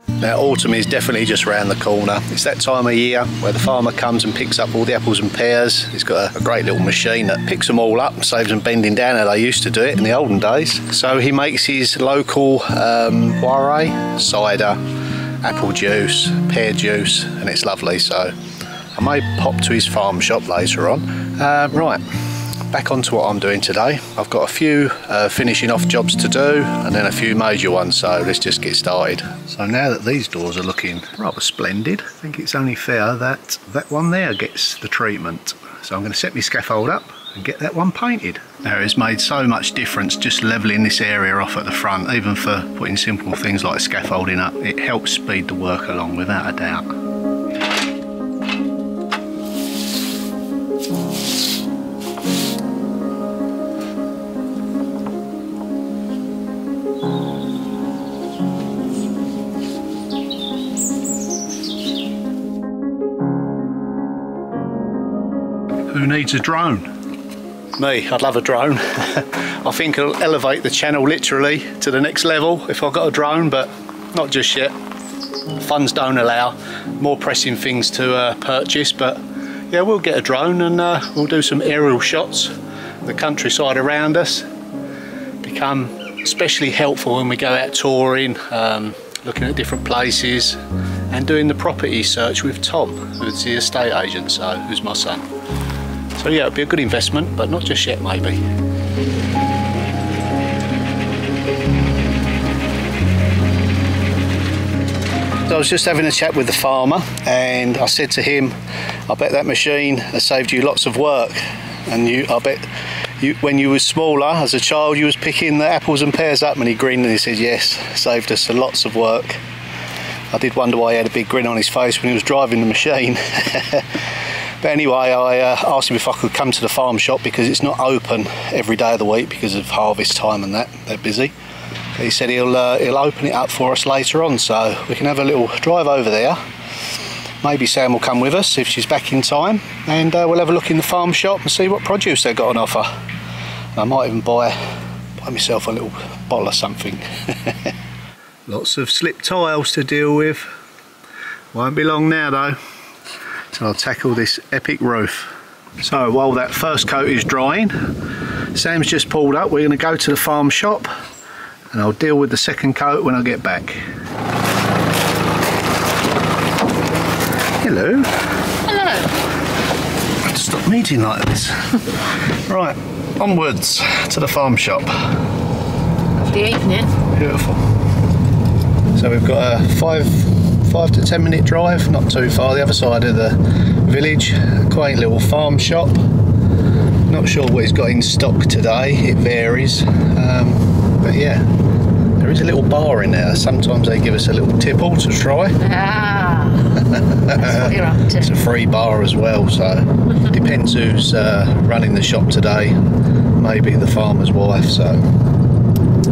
Now autumn is definitely just round the corner. It's that time of year where the farmer comes and picks up all the apples and pears. He's got a great little machine that picks them all up, saves them bending down how they used to do it in the olden days. So he makes his local poiré, cider, apple juice, pear juice, and it's lovely. So I may pop to his farm shop later on. Right. Back onto what I'm doing today. I've got a few finishing off jobs to do and then a few major ones, so let's just get started. So now that these doors are looking rather splendid, I think it's only fair that that one there gets the treatment. So I'm going to set my scaffold up and get that one painted. Now it's made so much difference just levelling this area off at the front, even for putting simple things like scaffolding up. It helps speed the work along without a doubt. Who needs a drone? Me, I'd love a drone. I think it'll elevate the channel literally to the next level if I've got a drone, but not just yet. Funds don't allow more pressing things to purchase, but yeah, we'll get a drone and we'll do some aerial shots. The countryside around us become especially helpful when we go out touring, looking at different places and doing the property search with Tom, who's the estate agent, so who's my son. So yeah, it'll be a good investment, but not just yet, maybe. So I was just having a chat with the farmer and I said to him, I bet that machine has saved you lots of work. And I bet when you was smaller, as a child, you was picking the apples and pears up, and he grinned and he said, yes, saved us lots of work. I did wonder why he had a big grin on his face when he was driving the machine. But anyway, I asked him if I could come to the farm shop because it's not open every day of the week because of harvest time and that, they're busy. But he said he'll open it up for us later on, so we can have a little drive over there. Maybe Sam will come with us if she's back in time, and we'll have a look in the farm shop and see what produce they've got on offer. And I might even buy myself a little bottle of something. Lots of slip tiles to deal with. Won't be long now though. So I'll tackle this epic roof. So while that first coat is drying, Sam's just pulled up. We're going to go to the farm shop and I'll deal with the second coat when I get back. Hello. Hello. I have to stop meeting like this. Right, onwards to the farm shop. Lovely evening. Beautiful. So we've got a 5 to 10 minute drive, not too far, the other side of the village. A quaint little farm shop. Not sure what he's got in stock today, it varies. But yeah, there is a little bar in there. Sometimes they give us a little tipple to try. Ah, that's what you're up to. It's a free bar as well, so depends who's running the shop today. Maybe the farmer's wife, so,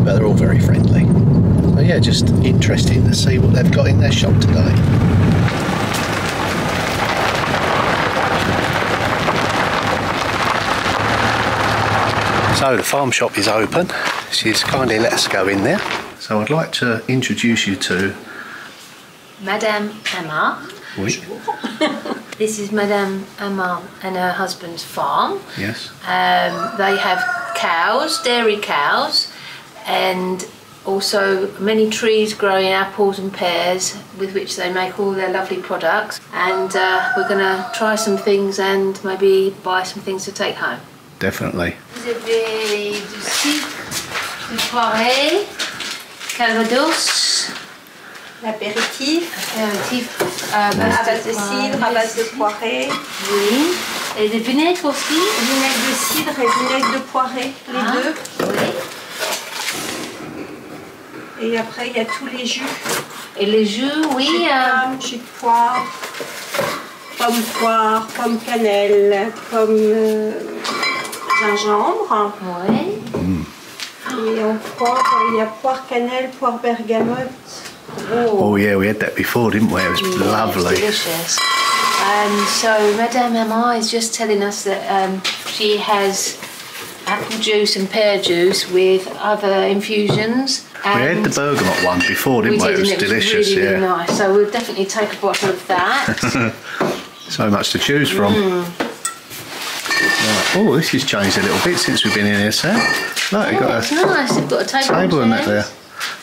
but they're all very friendly. So yeah, just interesting to see what they've got in their shop today. So the farm shop is open. She's kindly let us go in there. So I'd like to introduce you to Madame Emma. Oui. This is Madame Emma and her husband's farm. Yes. They have cows, dairy cows, and also many trees growing apples and pears with which they make all their lovely products. And we're going to try some things and maybe buy some things to take home. Definitely. Vous avez du cidre, du poiré, calvados, l'apéritif, à base de cidre, à base de poiré. Oui. Et des vinaigres aussi. Vinaigre de cidre et vinaigre de poiré, les deux. Oui. Et après, il y a tous les jus. Et les jus, oui. Jus de poire, pomme cannelle, pomme gingembre. Oui. Et en poire, il y a poire cannelle, poire bergamote. Oh yeah, we had that before, didn't we? It was lovely. Delicious. So Madame Emma is just telling us that she has apple juice and pear juice with other infusions. We had the bergamot one before, didn't we? It was delicious, really, yeah. really nice. So we'll definitely take a bottle of that. So much to choose from. Right. Oh, this has changed a little bit since we've been in here, Sam. Look, you've got it's nice. You've got a table in that there.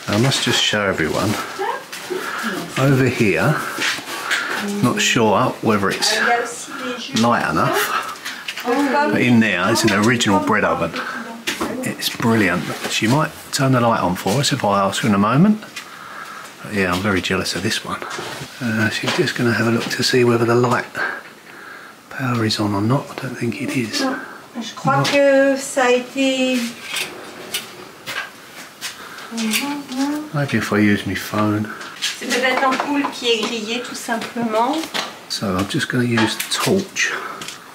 I must just show everyone. Over here, not sure whether it's light enough, but in there's an original bread oven. It's brilliant. She might turn the light on for us if I ask her in a moment. But yeah, I'm very jealous of this one. She's just going to have a look to see whether the light power is on or not. I don't think it is. Je crois que ça a été... Maybe if I use my phone. C'est peut-être l'ampoule qui est grillée tout simplement. So I'm just going to use the torch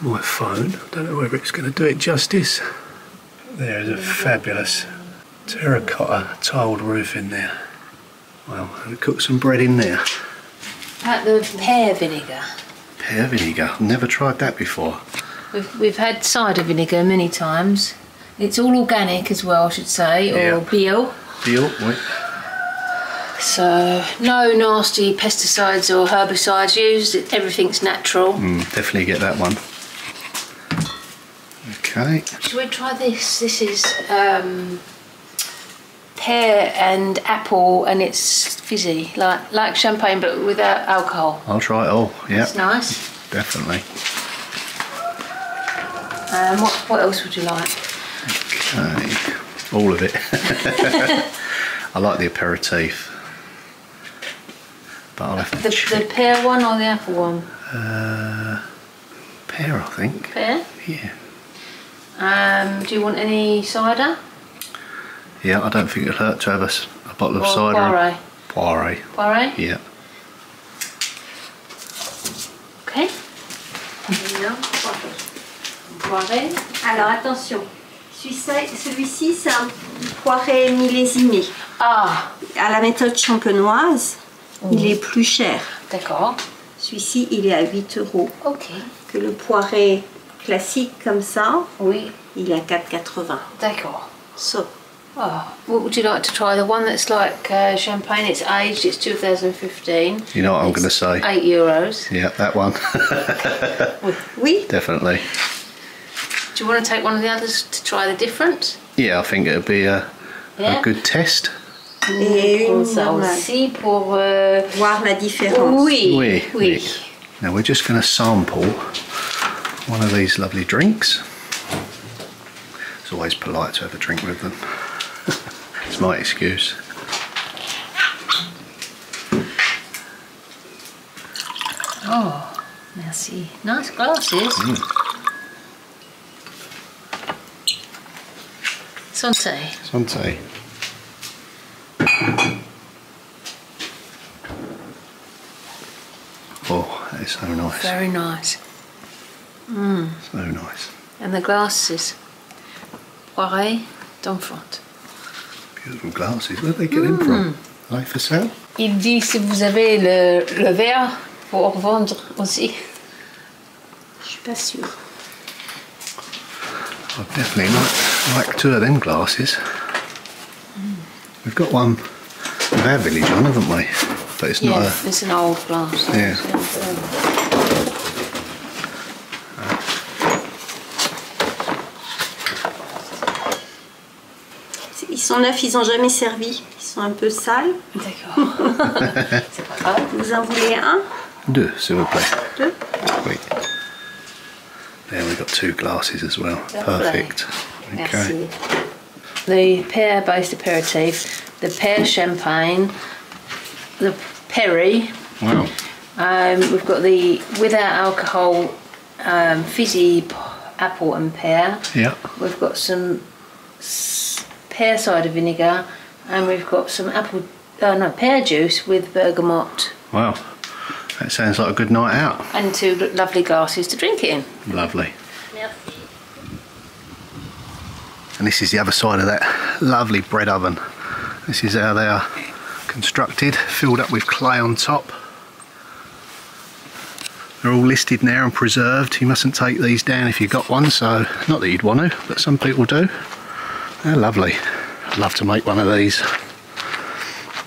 on my phone. I don't know whether it's going to do it justice. There is a fabulous terracotta tiled roof in there. Well, I'll cook some bread in there. Like the pear vinegar. Pear vinegar, I've never tried that before. We've had cider vinegar many times. It's all organic as well, I should say, or bio. Bio, oui. So no nasty pesticides or herbicides used. Everything's natural. Definitely get that one. Okay. Should we try this? This is pear and apple, and it's fizzy, like champagne but without alcohol. I'll try it all. Yeah. It's nice. Definitely. What else would you like? Okay. All of it. I like the aperitif. But I'll have to check. The pear one or the apple one? Pear, I think. Pear? Yeah. Do you want any cider? Yeah, I don't think it'll hurt to have a bottle of cider. Poiré. Poiré. Poiré? Yeah. Okay. Poiré. Alors attention, celui-ci c'est un poiré millésimé. Ah. À la méthode champenoise, il est plus cher. D'accord. Celui-ci, il est à 8 €. Ok. Que le poiré classique comme ça, Oui. il est à 4,80. D'accord. So, what would you like to try? The one that's like champagne, it's aged, it's 2015. You know what I'm going to say? €8. Yeah, that one. oui. Definitely. Do you want to take one of the others to try the difference? Yeah, I think it'll be a good test. Et une ça aussi pour voir la différence. Oui. Now we're just going to sample one of these lovely drinks. It's always polite to have a drink with them. It's my excuse. Oh, merci. Nice glasses. Santé. Santé. Oh, that is so nice. Very nice. So nice. And the glasses. Poiré d'enfant. Beautiful glasses. Where did they get them from? Are they for sale? Il dit si vous avez le verre pour vendre aussi. Je suis pas sûre. I'd definitely like two of them glasses. We've got one with our village on, haven't we? But it's not it's an old glass. Yeah. Ils sont neufs, ils n'ont jamais servi. Ils sont un peu sales. D'accord. C'est pas grave. Vous en voulez un? Deux, s'il vous plaît. Deux? Oui. There we've got two glasses as well. Lovely. Perfect. Okay. Merci. The pear-based aperitif, the pear champagne, the perry. Wow. We've got the without alcohol fizzy apple and pear. Yeah. We've got some pear cider vinegar, and we've got some pear juice with bergamot. Wow. That sounds like a good night out. And two lovely glasses to drink it in. Lovely. Merci. And this is the other side of that lovely bread oven. This is how they are constructed, filled up with clay on top. They're all listed now and preserved. You mustn't take these down if you've got one, so not that you'd want to, but some people do. They're lovely. I'd love to make one of these.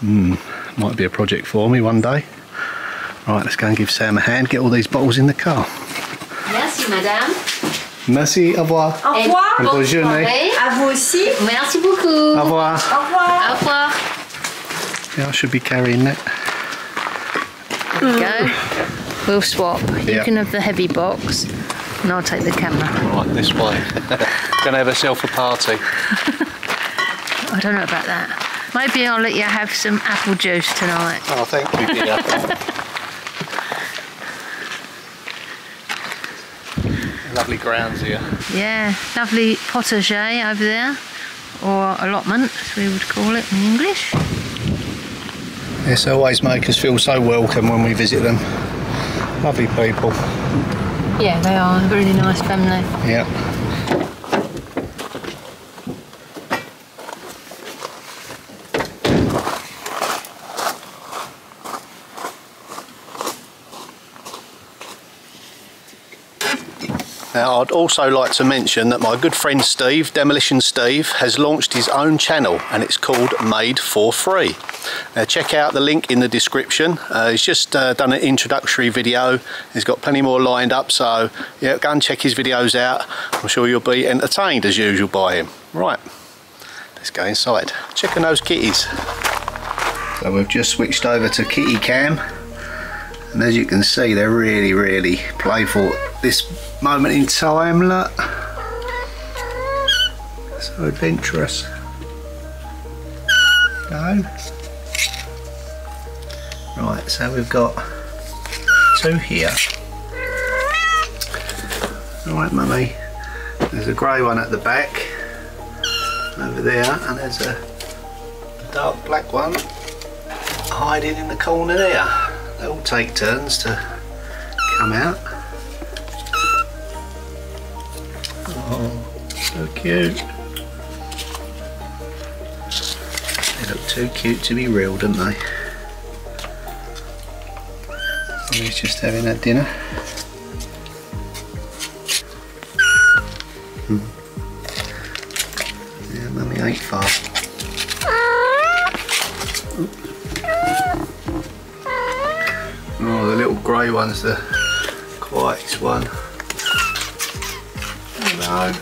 Might be a project for me one day. Right, let's go and give Sam a hand, get all these bottles in the car. Merci madame. Merci, au revoir. Au revoir. Bonne journée. À vous aussi. Merci beaucoup. Au revoir. Au revoir. Au revoir. Yeah, I should be carrying that. There we go. We'll swap. You Yeah. can have the heavy box and I'll take the camera. Right, this way. Gonna have herself a party. I don't know about that. Maybe I'll let you have some apple juice tonight. Oh, thank you, dear. Lovely grounds here. Yeah, lovely potager over there, or allotment as we would call it in English. Yes, they always make us feel so welcome when we visit them. Lovely people. Yeah, they are a really nice family. Yeah. Now, I'd also like to mention that my good friend Steve, Demolition Steve, has launched his own channel and it's called Made for Free. Now, check out the link in the description. He's just done an introductory video. He's got plenty more lined up, so yeah, go and check his videos out. I'm sure you'll be entertained as usual by him. Right, let's go inside. Checking those kitties. So we've just switched over to kitty cam. And as you can see, they're really, really playful at this moment in time, look. So adventurous. Go. Right, so we've got 2 here. Alright, mummy. There's a grey one at the back, over there, and there's a dark black one hiding in the corner there. They all take turns to come out. Oh, so cute. They look too cute to be real, don't they? Mummy's just having her dinner. Yeah, Mummy ain't far. Oh, the little grey one's the quietest one. Hello.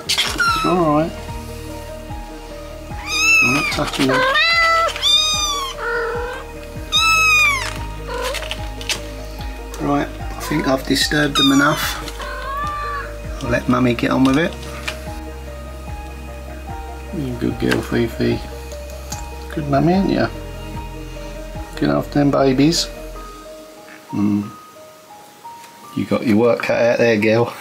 It's alright. I'm not touching them. Right, I think I've disturbed them enough. I'll let Mummy get on with it. You're a good girl, Fifi. Good mummy, ain't you? Looking after them babies. You got your work cut out there, girl.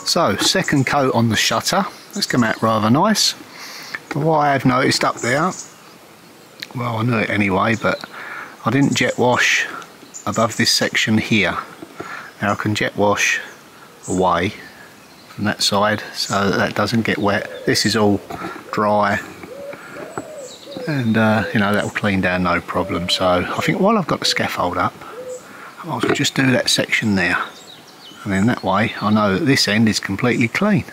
So, second coat on the shutter. It's come out rather nice. But what I have noticed up there, well, I knew it anyway, but I didn't jet wash above this section here. Now I can jet wash away from that side so that doesn't get wet. This is all dry, and you know, that will clean down no problem. So I think while I've got the scaffold up, I might as well just do that section there. And then that way I know that this end is completely clean.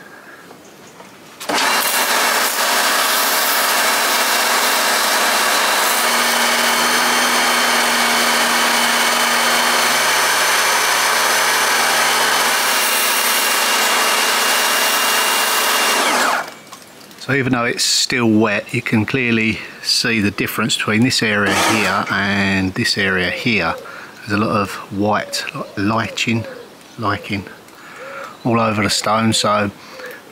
So even though it's still wet, you can clearly see the difference between this area here and this area here. There's a lot of white lichen all over the stone. So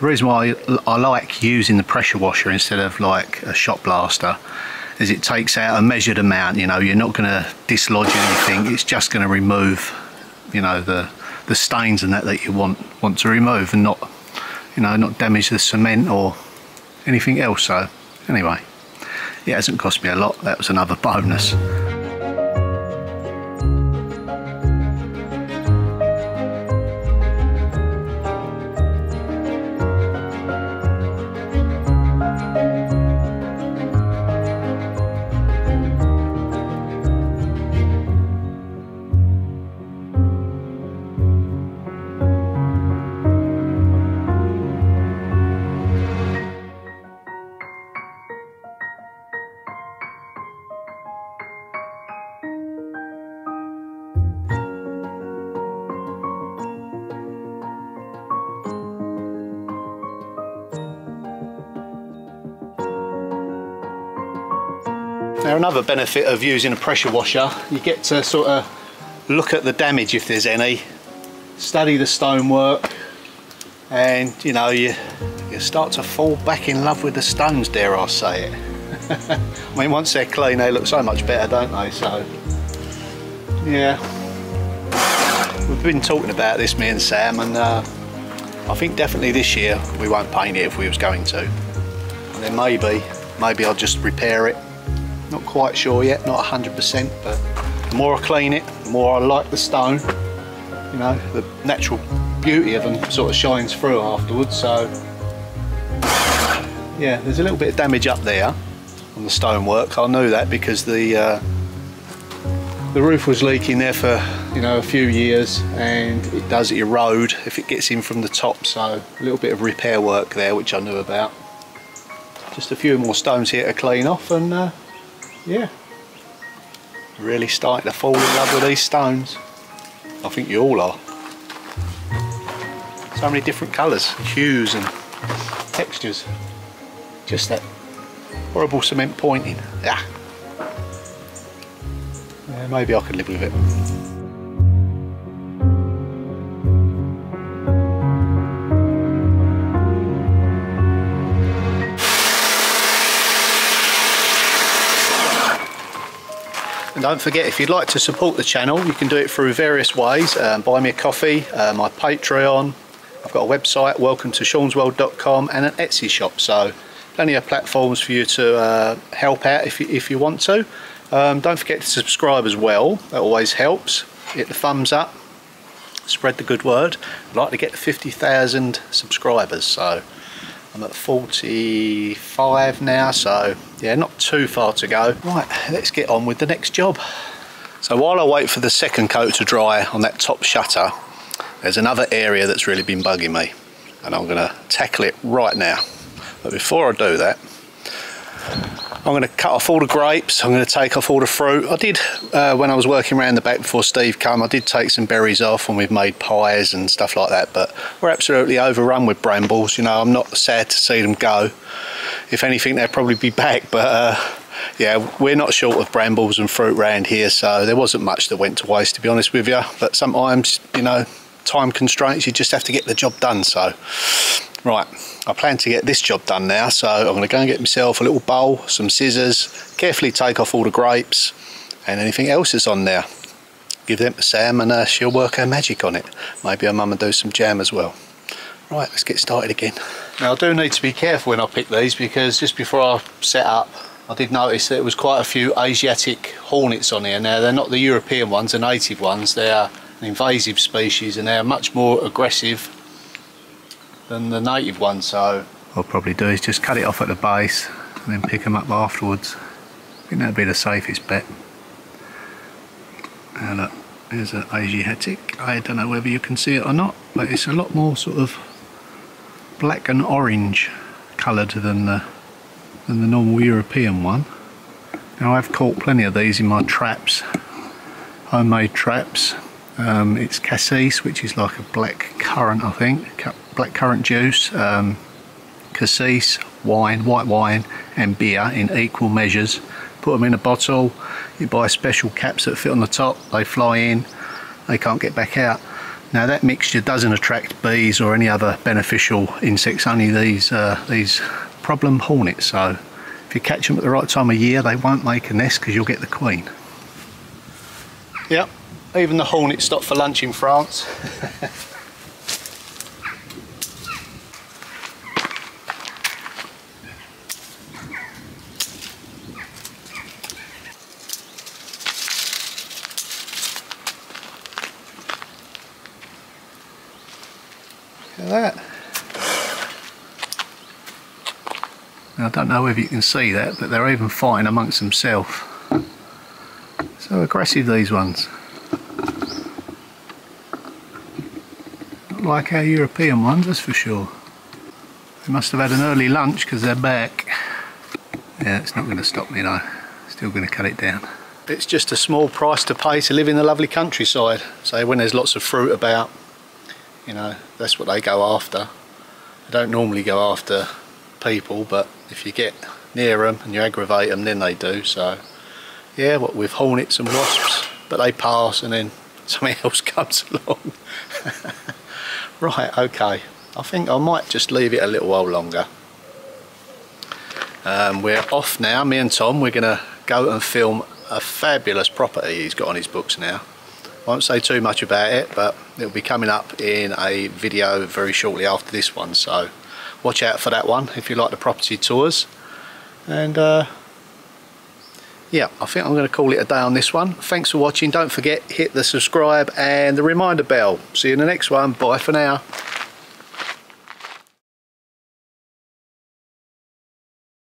the reason why I like using the pressure washer instead of like a shot blaster is it takes out a measured amount. You know, you're not going to dislodge anything. It's just going to remove, you know, the stains and that you want to remove, and not, you know, not damage the cement or anything else. So anyway, it hasn't cost me a lot. That was another bonus. Now another benefit of using a pressure washer, you get to sort of look at the damage if there's any, study the stonework, and you know, you start to fall back in love with the stones, dare I say it. I mean, once they're clean they look so much better, don't they? So yeah, we've been talking about this, me and Sam, and I think definitely this year we won't paint it if we was going to, and then maybe I'll just repair it. Not quite sure yet, not 100%, but the more I clean it, the more I like the stone. You know, the natural beauty of them sort of shines through afterwards. So yeah, there's a little bit of damage up there on the stonework. I knew that because the roof was leaking there for, you know, a few years, and it does erode if it gets in from the top. So a little bit of repair work there, which I knew about. Just a few more stones here to clean off, and yeah, really starting to fall in love with these stones. I think you all are. So many different colours, hues and textures. Just that horrible cement pointing. Yeah, maybe I could live with it. And don't forget, if you'd like to support the channel, you can do it through various ways. Buy me a coffee, my Patreon, I've got a website, welcome-to-seansworld.com, and an Etsy shop. So plenty of platforms for you to help out if you want to. Don't forget to subscribe as well, that always helps. Hit the thumbs up, spread the good word. I'd like to get to 50,000 subscribers, so I'm at 45 now, so yeah, not too far to go. Right, let's get on with the next job. So while I wait for the second coat to dry on that top shutter, there's another area that's really been bugging me, and I'm going to tackle it right now. But before I do that, I'm going to cut off all the grapes, I'm going to take off all the fruit. I did, when I was working around the back before Steve came, I did take some berries off and we've made pies and stuff like that, but we're absolutely overrun with brambles. You know, I'm not sad to see them go. If anything, they'll probably be back, but yeah, we're not short of brambles and fruit around here, so there wasn't much that went to waste, to be honest with you. But sometimes, you know, time constraints, you just have to get the job done. So right, I plan to get this job done now, so I'm going to go and get myself a little bowl, some scissors, carefully take off all the grapes and anything else that's on there. Give them to Sam and she'll work her magic on it. Maybe her mum will do some jam as well. Right, let's get started again. Now I do need to be careful when I pick these, because just before I set up I did notice that there was quite a few Asiatic hornets on here. Now they're not the European ones, the native ones, they are an invasive species and they're much more aggressive than the native one, so what I'll probably do is just cut it off at the base and then pick them up afterwards. I think that'd be the safest bet. Now look, there's an Asiatic. I don't know whether you can see it or not, but it's a lot more sort of black and orange coloured than the normal European one. Now I've caught plenty of these in my traps, homemade traps. It's cassis, which is like a black currant, I think, black currant juice, cassis, wine, white wine and beer in equal measures. Put them in a bottle, you buy special caps that fit on the top, they fly in, they can't get back out. Now that mixture doesn't attract bees or any other beneficial insects, only these problem hornets, so if you catch them at the right time of year they won't make a nest because you'll get the queen. Yep, even the hornets stop for lunch in France. at that. Now, I don't know if you can see that, but they're even fighting amongst themselves. So aggressive, these ones. Not like our European ones, that's for sure. They must have had an early lunch because they're back. Yeah, it's not going to stop me though. Still going to cut it down. It's just a small price to pay to live in the lovely countryside. So when there's lots of fruit about, you know, that's what they go after. They don't normally go after people, but if you get near them and you aggravate them, then they do. So yeah, what with hornets and wasps, but they pass and then something else comes along. Right, okay, I think I might just leave it a little while longer. We're off now, me and Tom. We're gonna go and film a fabulous property he's got on his books now. Won't say too much about it, but it'll be coming up in a video very shortly after this one, so watch out for that one if you like the property tours. And yeah, I think I'm going to call it a day on this one. Thanks for watching. Don't forget, hit the subscribe and the reminder bell. See you in the next one. Bye for now.